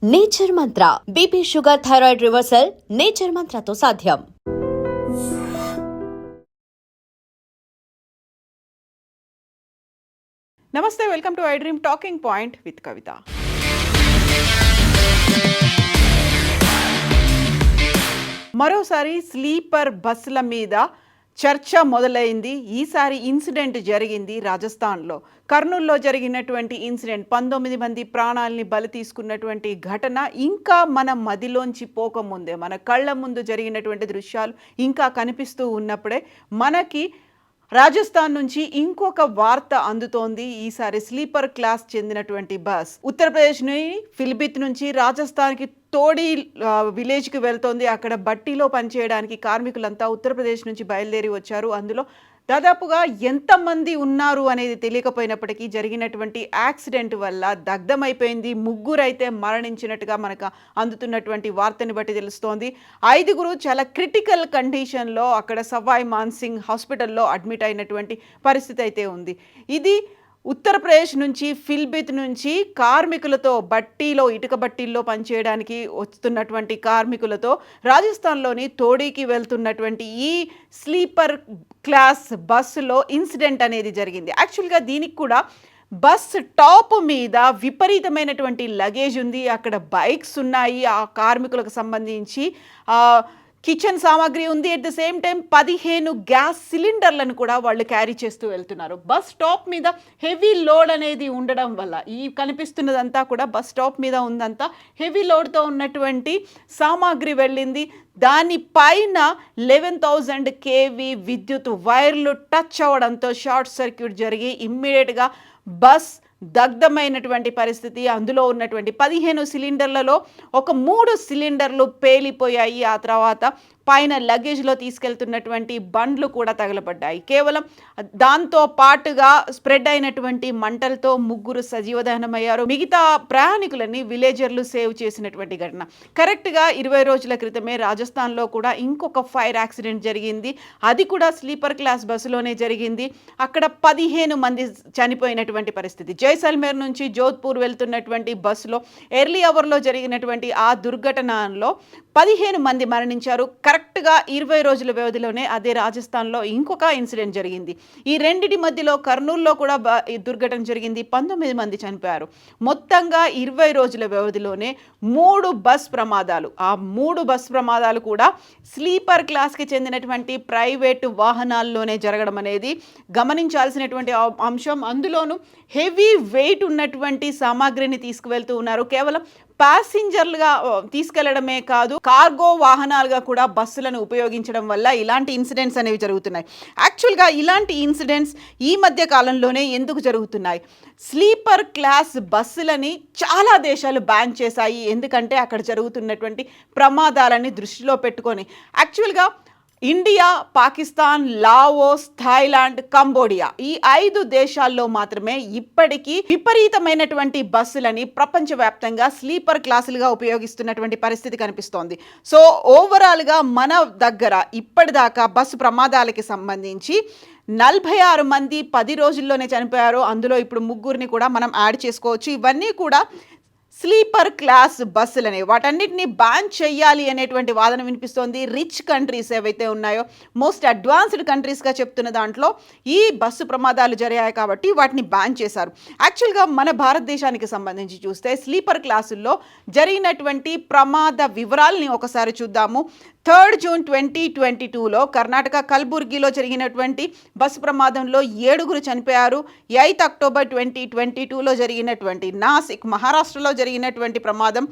Nature Mantra BP sugar thyroid reversal nature మంత్రతో సాధ్యం. నమస్తే, welcome to iDream talking point with Kavitha. మరోసారి sleeper బస్సుల మీద చర్చ మొదలైంది. ఈసారి ఇన్సిడెంట్ జరిగింది రాజస్థాన్లో. కర్నూల్లో జరిగినటువంటి ఇన్సిడెంట్ 19 మంది ప్రాణాలని బలి తీసుకున్నటువంటి ఘటన ఇంకా మన మదిలోంచి పోకముందే, మన కళ్ళ ముందు జరిగినటువంటి దృశ్యాలు ఇంకా కనిపిస్తూ ఉన్నప్పుడే మనకి రాజస్థాన్ నుంచి ఇంకొక వార్త అందుతోంది. ఈసారి స్లీపర్ క్లాస్ చెందినటువంటి బస్ ఉత్తరప్రదేశ్ ఫిలిభిత్ నుంచి రాజస్థాన్కి తోడి విలేజ్కి వెళ్తోంది. అక్కడ బట్టీలో పనిచేయడానికి కార్మికులంతా ఉత్తరప్రదేశ్ నుంచి బయలుదేరి వచ్చారు. అందులో దాదాపుగా ఎంతమంది ఉన్నారు అనేది తెలియకపోయినప్పటికీ జరిగినటువంటి యాక్సిడెంట్ వల్ల దగ్ధమైపోయింది. 3 అయితే మరణించినట్టుగా మనకు అందుతున్నటువంటి వార్తని బట్టి తెలుస్తోంది. 5 చాలా క్రిటికల్ కండిషన్లో అక్కడ సవాయ్ మాన్సింగ్ హాస్పిటల్లో అడ్మిట్ అయినటువంటి పరిస్థితి అయితే ఉంది. ఇది ఉత్తరప్రదేశ్ నుంచి ఫిలిభిత్ నుంచి కార్మికులతో ఇటుక బట్టీల్లో పనిచేయడానికి వస్తున్నటువంటి కార్మికులతో రాజస్థాన్లోని తోడీకి వెళ్తున్నటువంటి ఈ స్లీపర్ క్లాస్ బస్సులో ఇన్సిడెంట్ అనేది జరిగింది. యాక్చువల్గా దీనికి కూడా బస్ టాప్ మీద విపరీతమైనటువంటి లగేజ్ ఉంది. అక్కడ బైక్స్ ఉన్నాయి, ఆ కార్మికులకు సంబంధించి కిచెన్ సామాగ్రి ఉంది. At the same time 15 gas సిలిండర్లను కూడా వాళ్ళు క్యారీ చేస్తూ వెళ్తున్నారు. బస్ స్టాప్ మీద హెవీ లోడ్ అనేది ఉండడం వల్ల ఈ కనిపిస్తున్నదంతా కూడా బస్ స్టాప్ మీద ఉందంతా హెవీ లోడ్తో ఉన్నటువంటి సామాగ్రి వెళ్ళింది. దానిపైన 11,000 kV విద్యుత్ వైర్లు టచ్ అవ్వడంతో షార్ట్ సర్క్యూట్ జరిగి ఇమ్మీడియట్గా బస్ దగ్ధమైనటువంటి పరిస్థితి. అందులో ఉన్నటువంటి 15 సిలిండర్లలో ఒక 3 సిలిండర్లు పేలిపోయాయి. ఆ తర్వాత పైన లగేజ్లో తీసుకెళ్తున్నటువంటి బండ్లు కూడా తగలబడ్డాయి. కేవలం దాంతో పాటుగా స్ప్రెడ్ అయినటువంటి మంటలతో 3 సజీవదహనమయ్యారు. మిగతా ప్రయాణికులని విలేజర్లు సేవ్ చేసినటువంటి ఘటన. కరెక్ట్గా 20 రోజుల క్రితమే రాజస్థాన్లో కూడా ఇంకొక ఫైర్ యాక్సిడెంట్ జరిగింది. అది కూడా స్లీపర్ క్లాస్ బస్సులోనే జరిగింది. అక్కడ 15 మంది చనిపోయినటువంటి పరిస్థితి. జైసల్మేర్ నుంచి జోధ్పూర్ వెళ్తున్నటువంటి బస్సులో ఎర్లీ అవర్లో జరిగినటువంటి ఆ దుర్ఘటనలో 15 మంది మరణించారు. కరెక్ట్గా 20 రోజుల వ్యవధిలోనే అదే రాజస్థాన్లో ఇంకొక ఇన్సిడెంట్ జరిగింది. ఈ రెండిటి మధ్యలో కర్నూల్లో కూడా దుర్ఘటన జరిగింది. 19 మంది చనిపోయారు. మొత్తంగా 20 రోజుల వ్యవధిలోనే 3 బస్ ప్రమాదాలు. ఆ 3 బస్ ప్రమాదాలు కూడా స్లీపర్ క్లాస్కి చెందినటువంటి ప్రైవేటు వాహనాల్లోనే జరగడం అనేది గమనించాల్సినటువంటి అంశం. అందులోనూ హెవీ వెయిట్ ఉన్నటువంటి సామాగ్రిని తీసుకువెళ్తూ ఉన్నారు. కేవలం ప్యాసింజర్లుగా తీసుకెళ్లడమే కాదు, కార్గో వాహనాలుగా కూడా బస్సులను ఉపయోగించడం వల్ల ఇలాంటి ఇన్సిడెంట్స్ అనేవి జరుగుతున్నాయి. యాక్చువల్గా ఇలాంటి ఇన్సిడెంట్స్ ఈ మధ్య కాలంలోనే ఎందుకు జరుగుతున్నాయి? స్లీపర్ క్లాస్ బస్సులని చాలా దేశాలు బ్యాన్ చేశాయి. ఎందుకంటే అక్కడ జరుగుతున్నటువంటి ప్రమాదాలని దృష్టిలో పెట్టుకొని. యాక్చువల్గా India, Pakistan, Laos, Thailand, Cambodia ఈ 5 దేశాల్లో మాత్రమే ఇప్పటికీ విపరీతమైనటువంటి బస్సులని ప్రపంచవ్యాప్తంగా స్లీపర్ క్లాసులుగా ఉపయోగిస్తున్నటువంటి పరిస్థితి కనిపిస్తోంది. సో ఓవరాల్గా మన దగ్గర ఇప్పటిదాకా బస్సు ప్రమాదాలకి సంబంధించి 46 మంది 10 రోజుల్లోనే చనిపోయారు. అందులో ఇప్పుడు 3 కూడా మనం యాడ్ చేసుకోవచ్చు. ఇవన్నీ కూడా స్లీపర్ క్లాస్ బస్సులనే. వాటన్నిటిని బ్యాన్ చేయాలి అనేటువంటి వాదన వినిపిస్తోంది. రిచ్ కంట్రీస్ ఏవైతే ఉన్నాయో, మోస్ట్ అడ్వాన్స్డ్ కంట్రీస్గా చెప్తున్న దాంట్లో ఈ బస్సు ప్రమాదాలు జరిగాయి కాబట్టి వాటిని బ్యాన్ చేశారు. యాక్చువల్గా మన భారతదేశానికి సంబంధించి చూస్తే స్లీపర్ క్లాసుల్లో జరిగినటువంటి ప్రమాద వివరాలని ఒకసారి చూద్దాము. 3 జూన్ 2022లో కర్ణాటక కల్బుర్గిలో జరిగినటువంటి బస్సు ప్రమాదంలో 7 చనిపోయారు. 8 అక్టోబర్ 2022లో జరిగినటువంటి నాసిక్ మహారాష్ట్రలో జరిగినటువంటి ప్రమాదం,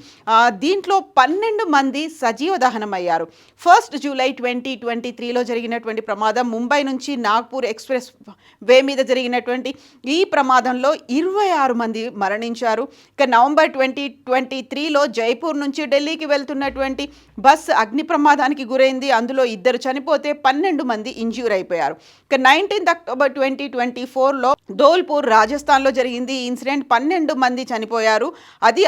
దీంట్లో 12 మంది సజీవ దహనమయ్యారు. 1 జూలై 2023లో జరిగినటువంటి ప్రమాదం ముంబై నుంచి నాగ్పూర్ ఎక్స్ప్రెస్ వే మీద జరిగినటువంటి ఈ ప్రమాదంలో 26 మంది మరణించారు. ఇక నవంబర్ 2023లో జైపూర్ నుంచి ఢిల్లీకి వెళ్తున్నటువంటి బస్ అగ్ని ప్రమాదానికి గురైంది. అందులో 2 చనిపోతే 12 మంది ఇంజ్యూర్ అయిపోయారు. ఇక 19 అక్టోబర్ 2024లో ధోల్పూర్ రాజస్థాన్లో జరిగింది ఈ ఇన్సిడెంట్. 12 మంది చనిపోయారు. అది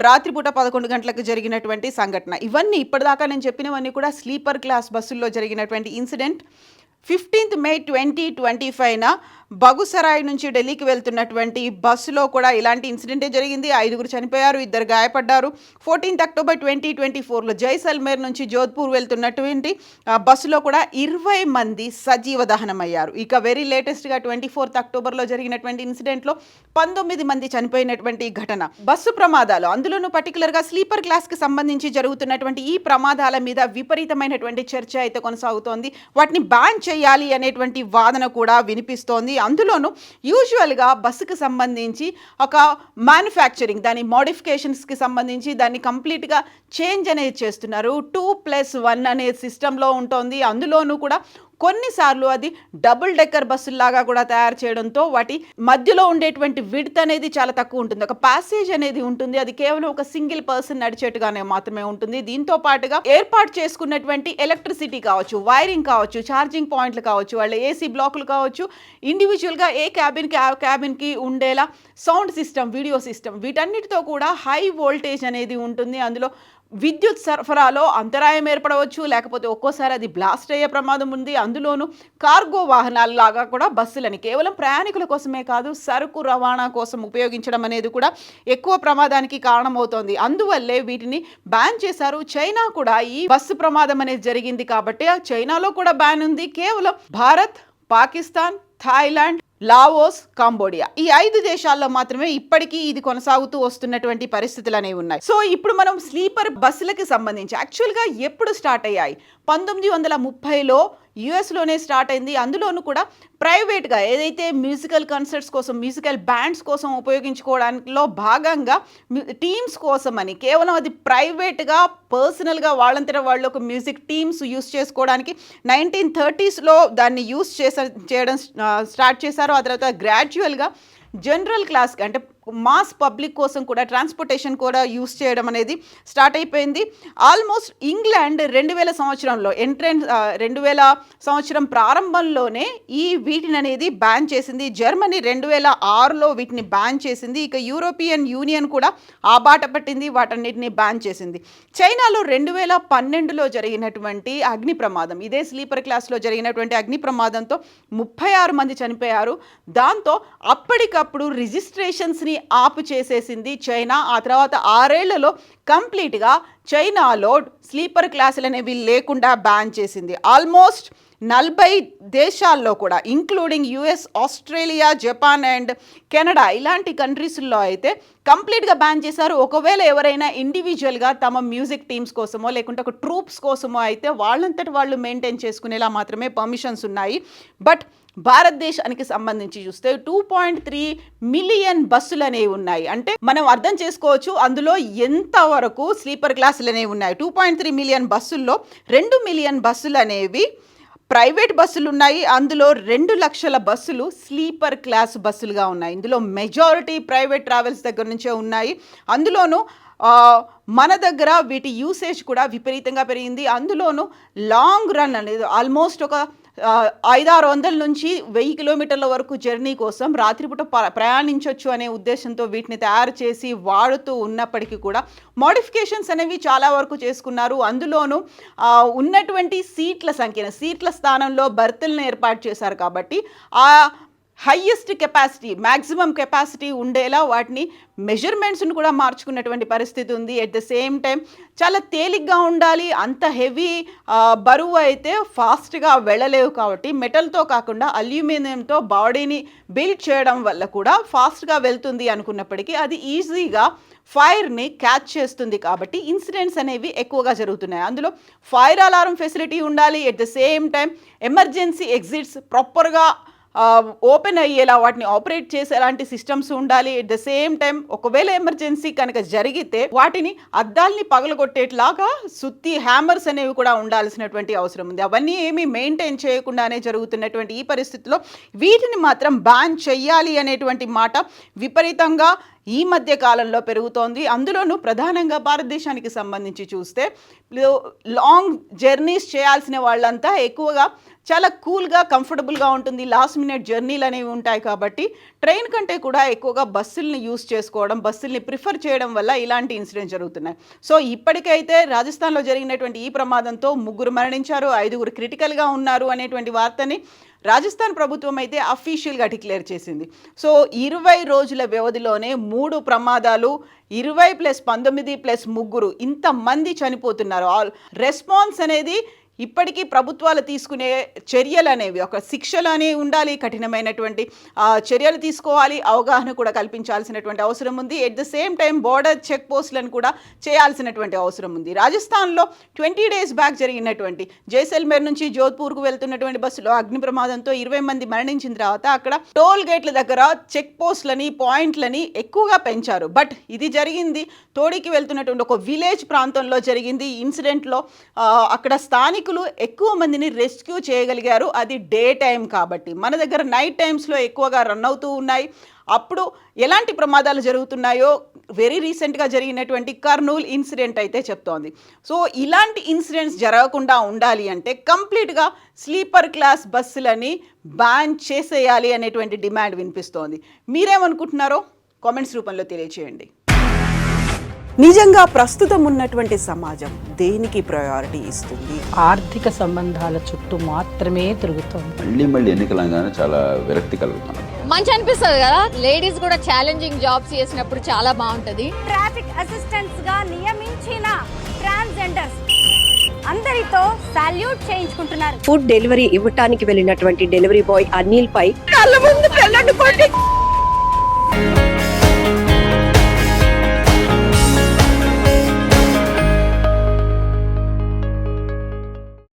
రాత్రిపూట 11 గంటలకు జరిగినటువంటి సంఘటన. ఇవన్నీ ఇప్పటిదాకా నేను చెప్పినవన్నీ కూడా స్లీపర్ క్లాస్ బస్సుల్లో జరిగినటువంటి ఇన్సిడెంట్. 15th మే 2025న బగుసరాయ్ నుంచి ఢిల్లీకి వెళ్తున్నటువంటి బస్సులో కూడా ఇలాంటి ఇన్సిడెంటే జరిగింది. 5 చనిపోయారు, 2 గాయపడ్డారు. 14 అక్టోబర్ 2024లో జైసల్మేర్ నుంచి జోధ్పూర్ వెళ్తున్నటువంటి బస్సులో కూడా 20 మంది సజీవ దహనమయ్యారు. ఇక వెరీ లేటెస్ట్గా 24 అక్టోబర్లో జరిగినటువంటి ఇన్సిడెంట్లో 19 మంది చనిపోయినటువంటి ఘటన. బస్సు ప్రమాదాలు, అందులోనూ పర్టికులర్గా స్లీపర్ క్లాస్కి సంబంధించి జరుగుతున్నటువంటి ఈ ప్రమాదాల మీద విపరీతమైనటువంటి చర్చ అయితే కొనసాగుతోంది. వాటిని బ్యాన్ చేయాలి అనేటువంటి వాదన కూడా వినిపిస్తోంది. అందులోనూ యూజువల్గా బస్సుకి సంబంధించి ఒక మ్యానుఫ్యాక్చరింగ్, దాని మోడిఫికేషన్స్కి సంబంధించి దాన్ని కంప్లీట్గా చేంజ్ అనేది చేస్తున్నారు. 2+1 అనే సిస్టంలో ఉంటుంది. అందులోనూ కూడా కొన్నిసార్లు అది డబుల్ డెక్కర్ బస్సుల్లాగా కూడా తయారు చేయడంతో వాటి మధ్యలో ఉండేటువంటి విడ్త్ అనేది చాలా తక్కువ ఉంటుంది. ఒక ప్యాసేజ్ అనేది ఉంటుంది, అది కేవలం ఒక సింగిల్ పర్సన్ నడిచేట్టుగానే మాత్రమే ఉంటుంది. దీంతో పాటుగా ఏర్పాటు చేసుకున్నటువంటి ఎలక్ట్రిసిటీ కావచ్చు, వైరింగ్ కావచ్చు, ఛార్జింగ్ పాయింట్లు కావచ్చు, వాళ్ళ ఏసీ బ్లాకులు కావచ్చు, ఇండివిజువల్గా ఏ క్యాబిన్కి ఉండేలా సౌండ్ సిస్టమ్, వీడియో సిస్టమ్, వీటన్నిటితో కూడా హై వోల్టేజ్ అనేది ఉంటుంది. అందులో విద్యుత్ సరఫరాలో అంతరాయం ఏర్పడవచ్చు, లేకపోతే ఒక్కోసారి అది బ్లాస్ట్ అయ్యే ప్రమాదం ఉంది. అందులోనూ కార్గో వాహనాలలాగా కూడా బస్సులని కేవలం ప్రయాణికుల కోసమే కాదు, సరుకు రవాణా కోసం ఉపయోగించడం అనేది కూడా ఎక్కువ ప్రమాదానికి కారణమవుతోంది. అందువల్లే వీటిని బ్యాన్ చేశారు. చైనా కూడా ఈ బస్సు ప్రమాదం అనేది జరిగింది కాబట్టి చైనాలో కూడా బ్యాన్ ఉంది. కేవలం భారత్, పాకిస్తాన్, థాయిలాండ్, లావోస్, కాంబోడియా, ఈ 5 దేశాల్లో మాత్రమే ఇప్పటికీ ఇది కొనసాగుతూ వస్తున్నటువంటి పరిస్థితులు అనేవి ఉన్నాయి. సో ఇప్పుడు మనం స్లీపర్ బస్సులకి సంబంధించి యాక్చువల్గా ఎప్పుడు స్టార్ట్ అయ్యాయి? 1930లో యుఎస్లోనే స్టార్ట్ అయింది. అందులోనూ కూడా ప్రైవేట్గా ఏదైతే మ్యూజికల్ కన్సర్ట్స్ కోసం, మ్యూజికల్ బ్యాండ్స్ కోసం ఉపయోగించుకోవడానిలో భాగంగా టీమ్స్ కోసం అని కేవలం అది ప్రైవేట్గా పర్సనల్గా వాళ్ళంతటా వాళ్ళు ఒక మ్యూజిక్ టీమ్స్ యూస్ చేసుకోవడానికి 1930స్లో దాన్ని యూస్ చేయడం స్టార్ట్ చేశారు. ఆ తర్వాత గ్రాడ్యువల్గా జనరల్ క్లాస్కి అంటే మాస్ పబ్లిక్ కోసం కూడా ట్రాన్స్పోర్టేషన్ కూడా యూస్ చేయడం అనేది స్టార్ట్ అయిపోయింది. ఆల్మోస్ట్ ఇంగ్లాండ్ 2000 సంవత్సరంలో 2000 సంవత్సరం ప్రారంభంలోనే ఈ వీటిని అనేది బ్యాన్ చేసింది. జర్మనీ 2006లో వీటిని బ్యాన్ చేసింది. ఇక యూరోపియన్ యూనియన్ కూడా ఆ బాట పట్టింది, వాటన్నిటిని బ్యాన్ చేసింది. చైనాలో 2012లో జరిగినటువంటి అగ్ని ప్రమాదం, ఇదే స్లీపర్ క్లాస్లో జరిగినటువంటి అగ్ని ప్రమాదంతో 36 మంది చనిపోయారు. దాంతో అప్పటికప్పుడు రిజిస్ట్రేషన్స్ని ఆపు చేసేసింది చైనా. ఆ తర్వాత 6 ఏళ్లలో కంప్లీట్గా చైనాలో స్లీపర్ క్లాసులు అనేవి లేకుండా బ్యాన్ చేసింది. ఆల్మోస్ట్ 40 దేశాల్లో కూడా including US, Australia, Japan and Canada ఇలాంటి కంట్రీస్లో అయితే కంప్లీట్గా బ్యాన్ చేశారు. ఒకవేళ ఎవరైనా ఇండివిజువల్గా తమ మ్యూజిక్ టీమ్స్ కోసమో లేకుంటే ఒక ట్రూప్స్ కోసమో అయితే వాళ్ళంతటి వాళ్ళు మెయింటైన్ చేసుకునేలా మాత్రమే పర్మిషన్స్ ఉన్నాయి. బట్ భారతదేశానికి సంబంధించి చూస్తే 2.3 మిలియన్ బస్సులు అనేవి ఉన్నాయి. అంటే మనం అర్థం చేసుకోవచ్చు అందులో ఎంతవరకు స్లీపర్ క్లాసులు అనేవి ఉన్నాయి. 2.3 మిలియన్ బస్సుల్లో 2 మిలియన్ బస్సులు అనేవి ప్రైవేట్ బస్సులు ఉన్నాయి. అందులో 2 లక్షల బస్సులు స్లీపర్ క్లాస్ బస్సులుగా ఉన్నాయి. ఇందులో మెజారిటీ ప్రైవేట్ ట్రావెల్స్ దగ్గర నుంచే ఉన్నాయి. అందులోనూ మన దగ్గర వీటి యూసేజ్ కూడా విపరీతంగా పెరిగింది. అందులోనూ లాంగ్ రన్ అనేది ఆల్మోస్ట్ ఒక 500-600 నుంచి 1000 కిలోమీటర్ల వరకు జర్నీ కోసం రాత్రిపూట ప్రయాణించవచ్చు అనే ఉద్దేశంతో వీటిని తయారు చేసి వాడుతూ ఉన్నప్పటికీ కూడా మోడిఫికేషన్స్ అనేవి చాలా వరకు చేసుకున్నారు. అందులోనూ ఉన్నటువంటి సీట్ల స్థానంలో బర్తులను ఏర్పాటు చేశారు కాబట్టి ఆ హైయెస్ట్ కెపాసిటీ, మ్యాక్సిమం కెపాసిటీ ఉండేలా వాటిని మెజర్మెంట్స్ను కూడా మార్చుకున్నటువంటి పరిస్థితి ఉంది. ఎట్ ద సేమ్ టైం చాలా తేలిగ్గా ఉండాలి. అంత హెవీ బరువు అయితే ఫాస్ట్గా వెళ్ళలేవు కాబట్టి మెటల్తో కాకుండా అల్యూమినియంతో బాడీని బిల్డ్ చేయడం వల్ల కూడా ఫాస్ట్గా వెళ్తుంది అనుకున్నప్పటికీ అది ఈజీగా ఫైర్ని క్యాచ్ చేస్తుంది కాబట్టి ఇన్సిడెంట్స్ అనేవి ఎక్కువగా జరుగుతున్నాయి. అందులో ఫైర్ అలారం ఫెసిలిటీ ఉండాలి. At the same time emergency exits ప్రాపర్గా ఓపెన్ అయ్యేలా వాటిని ఆపరేట్ చేసేలాంటి సిస్టమ్స్ ఉండాలి. ఎట్ ద సేమ్ టైం ఒకవేళ ఎమర్జెన్సీ కనుక జరిగితే వాటిని అద్దాల్ని పగలగొట్టేట్లాగా సుత్తి హ్యామర్స్ అనేవి కూడా ఉండాల్సినటువంటి అవసరం ఉంది. అవన్నీ ఏమీ మెయింటైన్ చేయకుండానే జరుగుతున్నటువంటి ఈ పరిస్థితిలో వీటిని మాత్రం బ్యాన్ చెయ్యాలి అనేటువంటి మాట విపరీతంగా ఈ మధ్య కాలంలో పెరుగుతోంది. అందులోనూ ప్రధానంగా భారతదేశానికి సంబంధించి చూస్తే లాంగ్ జర్నీస్ చేయాల్సిన వాళ్ళంతా ఎక్కువగా చాలా కూల్గా, కంఫర్టబుల్గా ఉంటుంది. లాస్ట్ మినిట్ జర్నీలు అనేవి ఉంటాయి కాబట్టి ట్రైన్ కంటే కూడా ఎక్కువగా బస్సుల్ని యూస్ చేసుకోవడం, బస్సుల్ని ప్రిఫర్ చేయడం వల్ల ఇలాంటి ఇన్సిడెంట్స్ జరుగుతున్నాయి. సో ఇప్పటికైతే రాజస్థాన్లో జరిగినటువంటి ఈ ప్రమాదంతో 3 మరణించారు, 5 క్రిటికల్గా ఉన్నారు అనేటువంటి వార్తని రాజస్థాన్ ప్రభుత్వం అయితే అఫీషియల్గా డిక్లేర్ చేసింది. సో 20 రోజుల వ్యవధిలోనే 3 ప్రమాదాలు, 20+19+3 ఇంతమంది చనిపోతున్నారు. రెస్పాన్స్ అనేది ఇప్పటికీ ప్రభుత్వాలు తీసుకునే చర్యలు అనేవి ఒక శిక్షలు అనేవి ఉండాలి, కఠినమైనటువంటి చర్యలు తీసుకోవాలి, అవగాహన కూడా కల్పించాల్సినటువంటి అవసరం ఉంది. At the same time border check పోస్టులను కూడా చేయాల్సినటువంటి అవసరం ఉంది. రాజస్థాన్లో 20 days బ్యాక్ జరిగినటువంటి జైసల్మేర్ నుంచి జోధ్పూర్కు వెళ్తున్నటువంటి బస్సులో అగ్ని ప్రమాదంతో 20 మంది మరణించిన తర్వాత అక్కడ టోల్ గేట్ల దగ్గర చెక్ పోస్టులని, పాయింట్లని ఎక్కువగా పెంచారు. బట్ ఇది జరిగింది తోడికి వెళ్తున్నటువంటి ఒక విలేజ్ ప్రాంతంలో జరిగింది. ఇన్సిడెంట్లో అక్కడ స్థానికులు ఎక్కువ మందిని రెస్క్యూ చేయగలిగారు. అది డే టైం కాబట్టి. మన దగ్గర నైట్ టైమ్స్లో ఎక్కువగా రన్ అవుతూ ఉన్నాయి. అప్పుడు ఎలాంటి ప్రమాదాలు జరుగుతున్నాయో వెరీ రీసెంట్గా జరిగినటువంటి కర్నూల్ ఇన్సిడెంట్ అయితే చెప్తోంది. సో ఇలాంటి ఇన్సిడెంట్స్ జరగకుండా ఉండాలి అంటే కంప్లీట్గా స్లీపర్ క్లాస్ బస్సులని బ్యాన్ చేసేయాలి అనేటువంటి డిమాండ్ వినిపిస్తోంది. మీరేమనుకుంటున్నారో కామెంట్స్ రూపంలో తెలియచేయండి. నిజంగా ప్రస్తుతం ఉన్నటువంటి సమాజం దేనికి ప్రయారిటీ ఇస్తుంది? ఆర్థిక సంబంధాల చుట్టూ మాత్రమే తిరుగుతోంది. మళ్ళీ ఎన్నికలంగానే చాలా విరక్తి కలుగుతున్నాం. మంచి అనిపిస్తుంది కదా, లేడీస్ కూడా ఛాలెంజింగ్ జాబ్స్ చేసినప్పుడు చాలా బాగుంటది. ట్రాఫిక్ అసిస్టెంట్స్ గా నియమించిన ట్రాన్స్జెండర్స్ అందరితో సాల్యూట్ చేయించుకుంటున్నారు. ఫుడ్ డెలివరీ ఇవ్వటానికి వెళ్ళినటువంటి డెలివరీ బాయ్ అనిల్ పై కళ్ళ ముందు